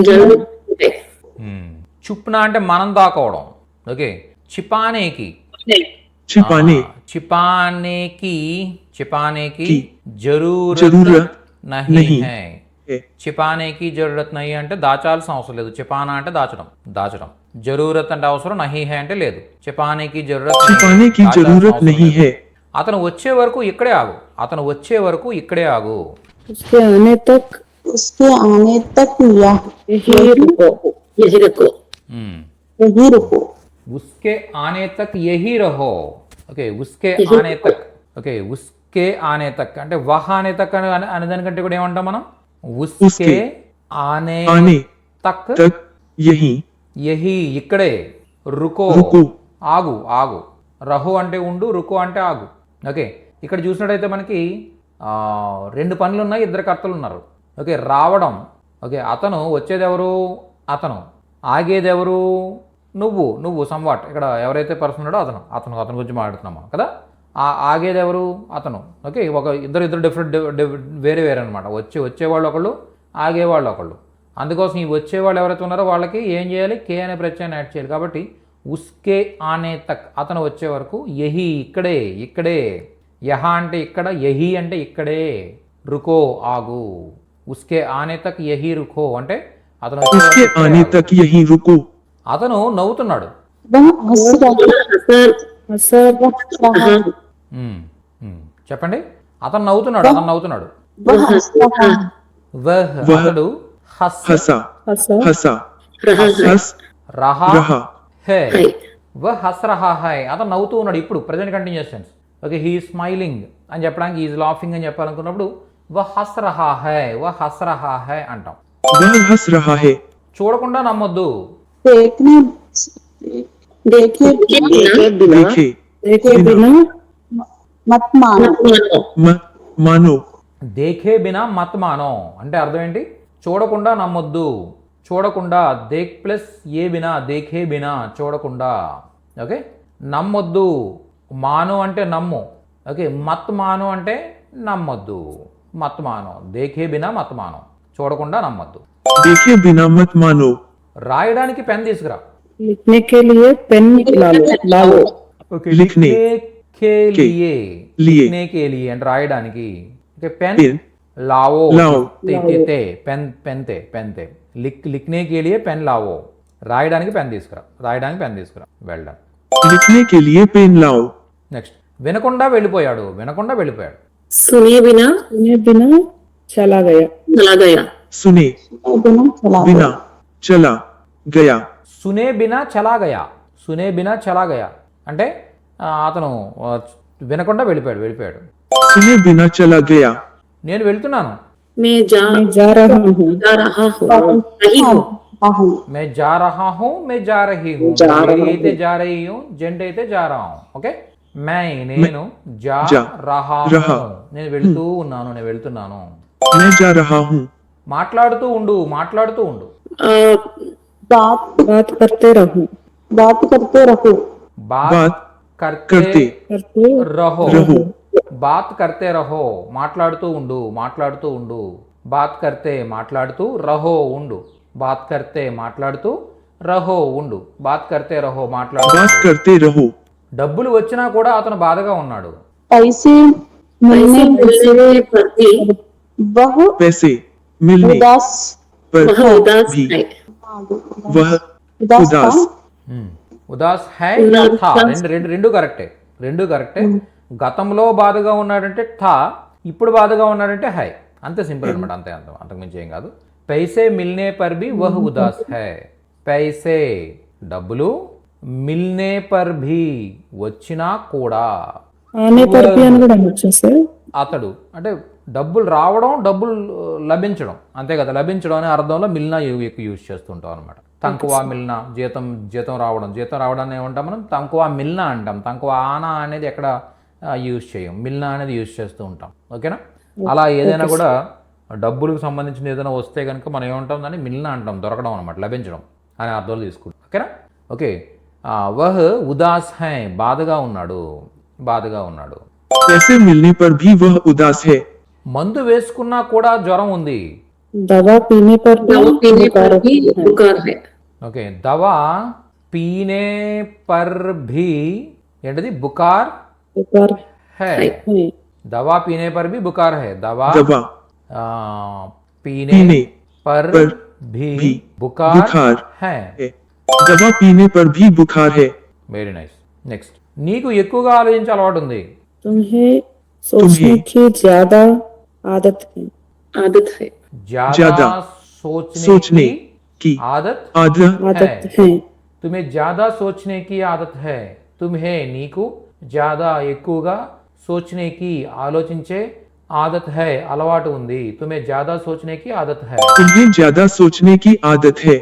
जरूरत చుప్నా అంటే మనం దాకోవడం. ఓకే, చిపానేకి छिपाने చిపానేకి చిపానేకి की జరూరత్ जरूरत నహీ नहीं హై. है. చిపానేకి జరూరత్ నహీ అంటే దాచాల్సిన అవసరం లేదు. చిపానా అంటే దాచడం దాచడం. జరూరత్ అంటే అవసరం, నహీ హై అంటే లేదు. చిపానేకి జరూరత్ నహీ హై, छिपाने की దాచాల్సిన जरूरत అవసరం नहीं లేదు. है. అతను వచ్చే వరకు ఇక్కడే ఆగు. అతను వచ్చే వరకు ఇక్కడే ఆగు. उसके आने तक यही रुको यही रुको మ్మ్. यही रुको. उसके आने तक यही रहो. ఓకే, ఉస్కే ఆనే తక్. ఓకే, ఉస్కే ఆనే తక్ అంటే వహ ఆనే తక్ అనే దానికంటే కూడా ఏమంటాం మనం? ఉస్కే ఉస్కే ఆనే आने తక్ तक यही యహీ ఇక్కడే. రుకో रुको. ఆగు ఆగు. రహు అంటే ఉండు, రుకో అంటే ఆగు. ఓకే, ఇక్కడ చూసినట్టయితే మనకి రెండు పనులు ఉన్నాయి, ఇద్దరు కర్తలు ఉన్నారు. ఓకే, రావడం. ఓకే, అతను వచ్చేదెవరు? అతను. ఆగేదెవరు? నువ్వు. నువ్వు సంవాట్ ఇక్కడ ఎవరైతే పర్సన్ ఉన్నాడో అతను అతను అతని గురించి మాట్లాడుతున్నాము కదా. ఆగేదెవరు? అతను. ఓకే, ఇద్దరు డిఫరెంట్ వేరే వేరే అనమాట. వచ్చేవాళ్ళు ఒకళ్ళు, ఆగేవాళ్ళు ఒకళ్ళు. అందుకోసం ఈ వచ్చేవాళ్ళు ఎవరైతే ఉన్నారో వాళ్ళకి ఏం చేయాలి? కే అనే ప్రత్యయాన్ని యాడ్ చేయాలి. కాబట్టి ఉస్కే ఆనే తక్ అతను వచ్చే వరకు యహీ ఇక్కడే ఇక్కడే. యహ అంటే ఇక్కడ, యహీ అంటే ఇక్కడే. రుకో ఆగు. ఉస్కే ఆనే తక్ యహీ రుకో అంటే అతను వచ్చే उसके వరకు ఇక్కడే आने ఆగు. तक यही रुको. అతను నవ్వుతున్నాడు. మ్మ్. మ్మ్. చెప్పండి. అతను నవ్వుతున్నాడు. అతను నవ్వుతున్నాడు. వహ్ वह అతడు హస్ हंसा हंसा हंस రహా रहा హే. వహ్ హస్ రహా హై అతను నవ్వుతూ ఉన్నాడు. ఇప్పుడు present continuous tense. Okay, he smiling అని చెప్పడానికి ఈజ్ లాఫింగ్ అని చెప్పాలనుకున్నప్పుడు వహ్ హస్ రహా హై, వహ్ హస్ రహా హై అంటాం. वह हंस रहा है. చూడకుండా నమ్మొద్దు. देखे देखे बिना मत मानो. దేఖే బినా మత్ మానో అంటే అర్థం ఏంటి? చూడకుండా నమ్మొద్దు. చూడకుండా దేఖ్ ప్లస్ ఏ బినా, దేఖే బినా చూడకుండా. ఓకే, నమ్మొద్దు. మాను అంటే నమ్ము. ఓకే, మత్ మాను అంటే నమ్మొద్దు. మత్ మానో, దేఖే బినా మత్ మానో చూడకుండా నమ్మొద్దు. देखे बिना मत मानो. రాయడానికి పెన్ తీసుకురా. लिखने के लिए पेन ला लो ఓకే, लिखने కే లియే लिए లిఖనే కే లియే అంటే రాయడానికి. ఓకే, పెన్ पेन లావో लाओ. పెన్ తే లిఖనే కే లియే పెన్ లావో. రాయడానికి పెన్ తీసుకురా. రాయడానికి పెన్ తీసుకురా. Well done. लिखने के लिए पेन लाओ. నెక్స్ట్, వినకుండా వెళ్ళిపోయాడు. వినకుండా వెళ్ళిపోయాడు. सुने बिना चला गया सुने बिना चला गया. సునే బినా చలా గయా. సునే బినా చలా గయా అంటే అతను వినకుండా వెళ్ళిపోయాడు. सुने बिना चला गया. నేను వెళ్తున్నాను. मैं जा रहा हूँ नहीं हूँ మే జా రహా హూ, మే జా రహీ హూ. మేరీ అయితే జా రహీ హూ, జెంట్ అయితే జా రహా హూ. ఓకే, నేను జా जा రహా रहा హూ. నేను వెళ్తూ ఉన్నాను, నేను వెళ్తున్నాను. मैं जा रहा हूँ. మాట్లాడుతూ ఉండు. बात करते रहो బాత్ बात కర్తే करते రహో. रहो. బాత్ కర్తే రహో మాట్లాడుతూ ఉండు. బాత్ కర్తే మాట్లాడుతూ, రహో ఉండు. బాత్ కర్తే మాట్లాడుతూ, రహో ఉండు. బాత్ కర్తే రహో మాట్లాడుతూ. बात करते रहो. డబ్బులు వచ్చినా కూడా అతను బాధగా ఉన్నాడు. पैसे मिलने पर भी वह उदास. ఉదాస్ హై థా రెండు కరెక్టే. గతంలో బాధగా ఉన్నాడంటే థా, ఇప్పుడు బాధగా ఉన్నాడంటే హై. అంతే సింపుల్ అనమాట. అంతకుమించి ఏం కాదు. పైసే మిల్నే పర్ భీ వహ్ ఉదాస్ హై. పైసే డబ్బులు, మిల్నే పర్ భీ వచ్చినా కూడా, అతడు అంటే డబ్బులు రావడం, డబ్బులు లభించడం. అంతే కదా, లభించడం అనే అర్థంలో మిల్నా ఎక్కువ యూజ్ చేస్తుంటాం అనమాట. తంకువా మిల్నా జీతం రావడాన్ని ఏమంటాం మనం? తంకువా మిల్నా అంటాం. తంకువా ఆనా అనేది ఎక్కడ యూజ్ చేయం, మిల్నా అనేది యూజ్ చేస్తూ ఉంటాం. ఓకేనా? అలా ఏదైనా కూడా డబ్బులకు సంబంధించిన ఏదైనా వస్తే కనుక మనం ఏమంటాం? దాన్ని మిల్నా అంటాం. దొరకడం అనమాట, లభించడం అనే అర్థంలో తీసుకుంటాం. ఓకేనా? ఓకే, వహ్ ఉదాస్ హై బాధగా ఉన్నాడు. पैसे मिलने पर भी वह उदास है. మందు వేసుకున్నా కూడా జ్వరం ఉంది. दवा पीने पर भी दवा पीने बुखार पर भी है। बुखार है ఓకే దవా పీనే పర్ భీ ఏంటది బుకార్ बुखार హై है। दवा पीने पर भी बुखार है दवा दवा आ, पीने पीने पर पर भी भी बुखार बुखार है है दवा पीने पर भी बुखार है వెరీ నైస్ నెక్స్ట్ నీకు ఎక్కువగా ఆలోచించే అలవాటు ఉంది तुम्हें सोचने की ज्यादा आदत है। आदत है ज्यादा सोचने सोचने की की आदत आदत है। तुम्हें ज्यादा सोचने की आदत है तुम्हें నీకు ज्यादा ఎక్కువగా सोचने की ఆలోచించే आदत है అలవాటు ఉంది तुम्हें ज्यादा सोचने की आदत है तुम्हें ज्यादा सोचने की आदत है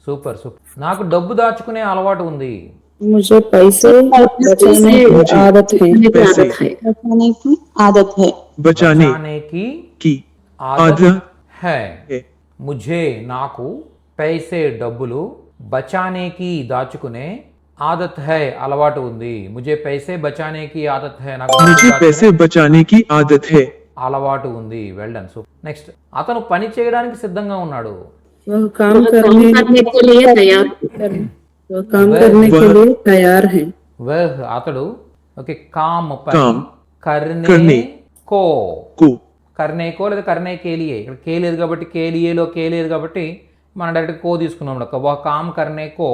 సూపర్ సూపర్ నాకు డబ్బు దాచుకునే అలవాటు ఉంది मुझे पैसे बचाने की आदत है। बचाने की पैसे आदत है बचाने की आदत है बचाने बचाने की आदत है है मुझे నాకు पैसे డబ్బులు बचाने की దాచుకునే आदत है అలవాటు ఉంది मुझे पैसे बचाने की आदत है నాకు డబ్బు मुझे దాచుకునే पैसे बचाने की आदत है అలవాటు ఉంది వెల్ డన్ సూపర్ నెక్స్ట్ అతను పని చేయడానికి సిద్ధంగా ఉన్నాడు वह काम काम करने करने के लिए तैयार वह काम करने के लिए तैयार है। वह అతడు ఓకే కామ్ పని काम కర్నే करने కో को కర్నేకో లేదా కర్నే కేలియే ఇక్కడ కే లేదు కాబట్టి కేలియేలో కే లేదు కాబట్టి మనం డైరెక్ట్ కో తీసుకున్నాం వా కామ్ కర్నేకో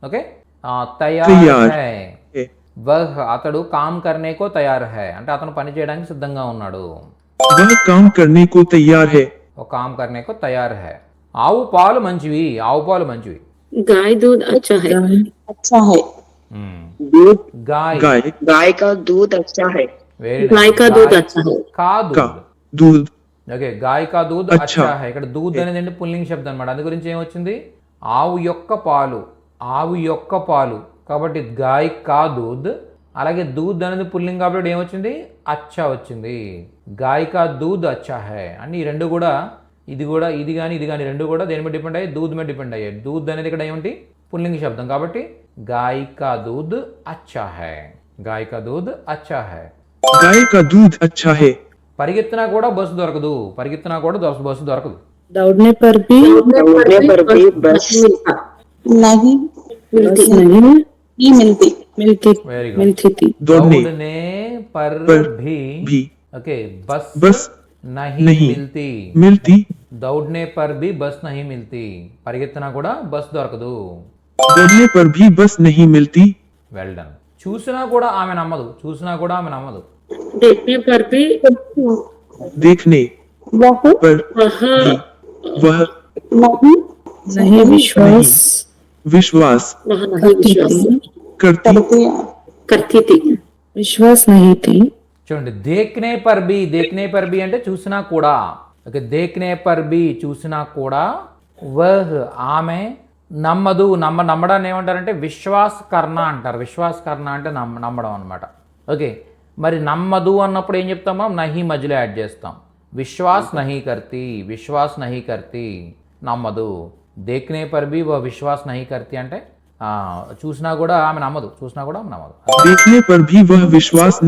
ఓకే తయార్ तैयार హై है వహ్ అతడు కామ్ కర్నేకో తయార్ హై అంటే అతను పని చేయడానికి సిద్ధంగా ఉన్నాడు वह काम करने को तैयार है ఓ కామ్ కర్నేకో తయార్ హై ఆవు పాలు మంచివి ఆవు పాలు మంచివి गाय दूध अच्छा है अच्छा है दूध గాయ్ गाय गाय का दूध अच्छा है వెరీ गाय का दूध अच्छा है కా का దూద్ दूध ఓకే గాయ్ కా దూద్ అచ్చా. అచ్చా హై ఇక్కడ దూద్ అనేది ఏంటి పుల్లింగ్ శబ్దం అన్నమాట అందు గురించి ఏమొచ్చింది ఆవు యొక్క పాలు ఆవు యొక్క పాలు కాబట్టి గాయ్ కా దూద్ అలాగే దూద్ అనేది పుల్లింగ్ కాబట్టి ఏమొచ్చింది అచ్చా వచ్చింది గాయ్ కా దూద్ అచ్చా హై అని ఈ రెండు కూడా ఇది కానీ రెండు కూడా దేని మీద డిపెండ్ అయ్యాయి దూద్ మీద డిపెండ్ అయ్యాయి దూద్ అనేది ఇక్కడ ఏమిటి పుల్లింగ్ శబ్దం కాబట్టి గాయ్ కా దూద్ అచ్చా హై గాయ్ కా దూద్ అచ్చా హై गाय का दूध अच्छा है పరిగెత్తినా కూడా బస్సు దొరకదు పరిగెత్తినా కూడా బస్సు దొరకదు दौड़ने पर भी दौड़ने पर भी बस मिलता नहीं बस नहीं ही मिलती వెరీ గుడ్ मिलती थी। दौड़ने दौड़ने पर पर भी ओके बस नहीं मिलती मिलती दौड़ने पर भी बस नहीं मिलती పరిగెత్తినా కూడా బస్ దొరకదు दौड़ने पर भी बस नहीं मिलती వెల్ డన్ చూసినా కూడా ఆమె నమ్మదు देखने पर भी देखने पर वहाँ भी वह नहीं विश्वास विश्वास वहाँ नहीं विश्वास करती करती थी विश्वास नहीं थी। చూడండి దేఖ్నే పర్ బి అంటే చూసినా కూడా ఓకే దేఖ్నే పర్ బి చూసినా కూడా వహ్ ఆమె నమ్మదు నమ్మడాన్ని ఏమంటారంటే విశ్వాస్ కర్ణ అంటారు విశ్వాస్ కర్ణ అంటే నమ్మడం అనమాట ఓకే మరి నమ్మదు అన్నప్పుడు ఏం చెప్తాం మనం నహి మధ్యలో యాడ్ చేస్తాం విశ్వాస్ నహి కర్తి నమ్మదు దేఖ్నే పర్ బి విశ్వాస్ నహి కర్తి అంటే చూసినా కూడా ఆమె నమ్మదు देखने पर भी वह विश्वास नहीं